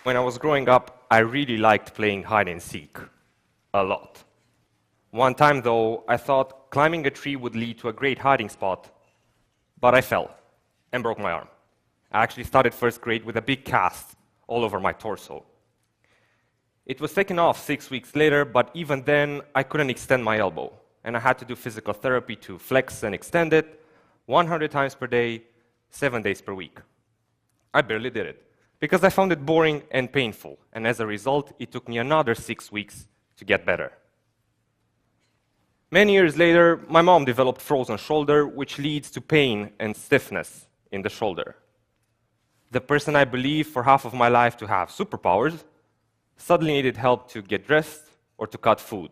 When I was growing up, I really liked playing hide and seek. A lot. One time, though, I thought climbing a tree would lead to a great hiding spot, but I fell and broke my arm. I actually started first grade with a big cast all over my torso. It was taken off 6 weeks later, but even then, I couldn't extend my elbow, and I had to do physical therapy to flex and extend it 100 times per day, 7 days per week. I barely did it, because I found it boring and painful, and as a result, it took me another 6 weeks to get better. Many years later, my mom developed frozen shoulder, which leads to pain and stiffness in the shoulder. The person I believed for half of my life to have superpowers suddenly needed help to get dressed or to cut food.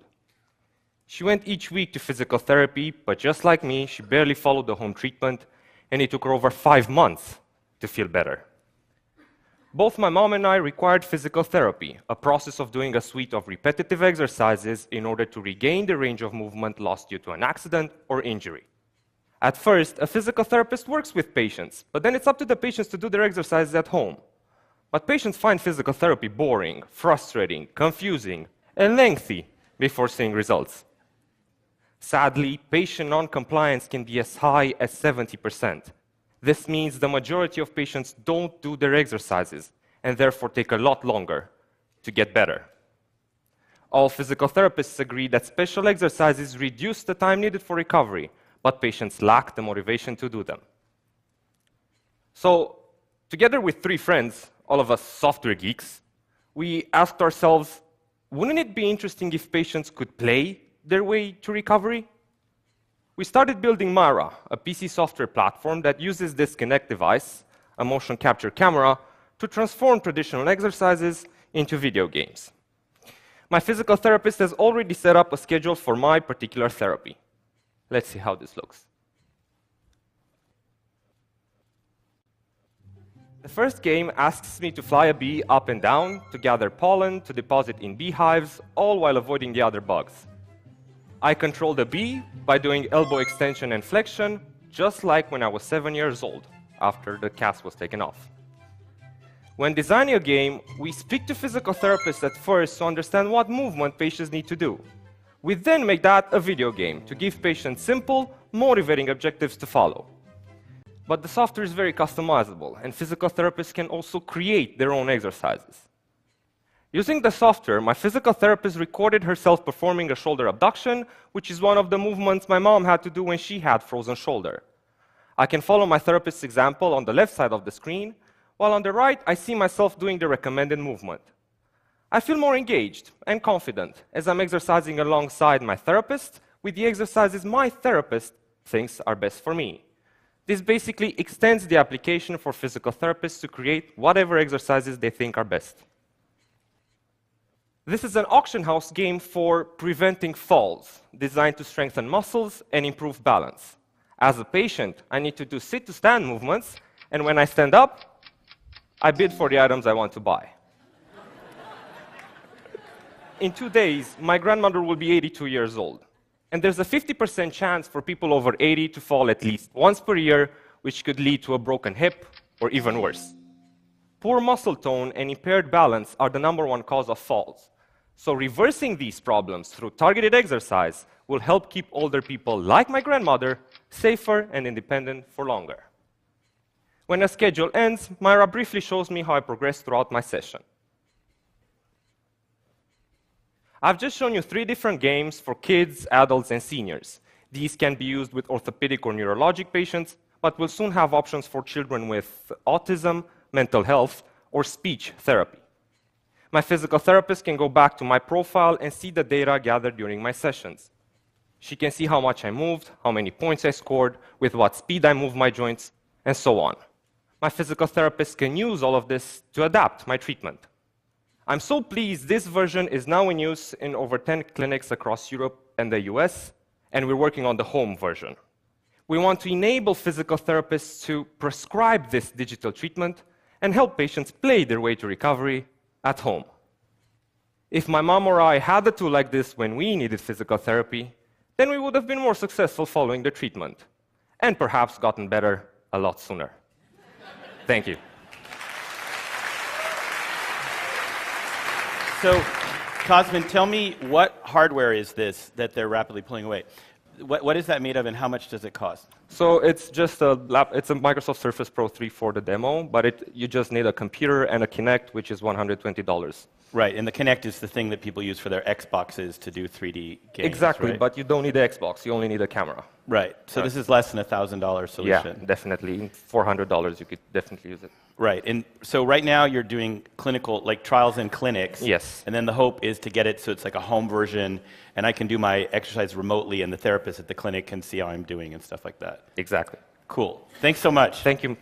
She went each week to physical therapy, but just like me, she barely followed the home treatment, and it took her over 5 months to feel better. Both my mom and I required physical therapy, a process of doing a suite of repetitive exercises in order to regain the range of movement lost due to an accident or injury. At first, a physical therapist works with patients, but then it's up to the patients to do their exercises at home. But patients find physical therapy boring, frustrating, confusing, and lengthy before seeing results. Sadly, patient non-compliance can be as high as 70%. This means the majority of patients don't do their exercises and therefore take a lot longer to get better. All physical therapists agree that special exercises reduce the time needed for recovery, but patients lack the motivation to do them. So, together with 3 friends, all of us software geeks, we asked ourselves, wouldn't it be interesting if patients could play their way to recovery? We started building Mara, a PC software platform that uses this Kinect device, a motion capture camera, to transform traditional exercises into video games. My physical therapist has already set up a schedule for my particular therapy. Let's see how this looks. The first game asks me to fly a bee up and down, to gather pollen, to deposit in beehives, all while avoiding the other bugs. I control the bee by doing elbow extension and flexion, just like when I was 7 years old, after the cast was taken off. When designing a game, we speak to physical therapists at first to understand what movement patients need to do. We then make that a video game to give patients simple, motivating objectives to follow. But the software is very customizable, and physical therapists can also create their own exercises. Using the software, my physical therapist recorded herself performing a shoulder abduction, which is one of the movements my mom had to do when she had frozen shoulder. I can follow my therapist's example on the left side of the screen, while on the right, I see myself doing the recommended movement. I feel more engaged and confident as I'm exercising alongside my therapist with the exercises my therapist thinks are best for me. This basically extends the application for physical therapists to create whatever exercises they think are best. This is an auction house game for preventing falls, designed to strengthen muscles and improve balance. As a patient, I need to do sit-to-stand movements, and when I stand up, I bid for the items I want to buy. In 2 days, my grandmother will be 82 years old, and there's a 50% chance for people over 80 to fall at least once per year, which could lead to a broken hip or even worse. Poor muscle tone and impaired balance are the #1 cause of falls. So reversing these problems through targeted exercise will help keep older people like my grandmother safer and independent for longer. When a schedule ends, Myra briefly shows me how I progress throughout my session. I've just shown you 3 different games for kids, adults, and seniors. These can be used with orthopedic or neurologic patients, but will soon have options for children with autism, mental health, or speech therapy. My physical therapist can go back to my profile and see the data gathered during my sessions. She can see how much I moved, how many points I scored, with what speed I moved my joints, and so on. My physical therapist can use all of this to adapt my treatment. I'm so pleased this version is now in use in over 10 clinics across Europe and the US, and we're working on the home version. We want to enable physical therapists to prescribe this digital treatment and help patients play their way to recovery at home. If my mom or I had a tool like this when we needed physical therapy, then we would have been more successful following the treatment, and perhaps gotten better a lot sooner. Thank you. So, Cosmin, tell me, what hardware is this that they're rapidly pulling away? What is that made of, and how much does it cost? So it's just it's a Microsoft Surface Pro 3 for the demo, but you just need a computer and a Kinect, which is $120. Right, and the Kinect is the thing that people use for their Xboxes to do 3D games. Exactly, right? but you don't need the Xbox, you only need a camera. Right, so this is less than $1,000 solution. Yeah, definitely. $400, you could definitely use it. Right, and so right now you're doing clinical, like trials in clinics. Yes. And then the hope is to get it so it's like a home version, and I can do my exercise remotely, and the therapist at the clinic can see how I'm doing and stuff like that. Exactly. Cool. Thanks so much. Thank you.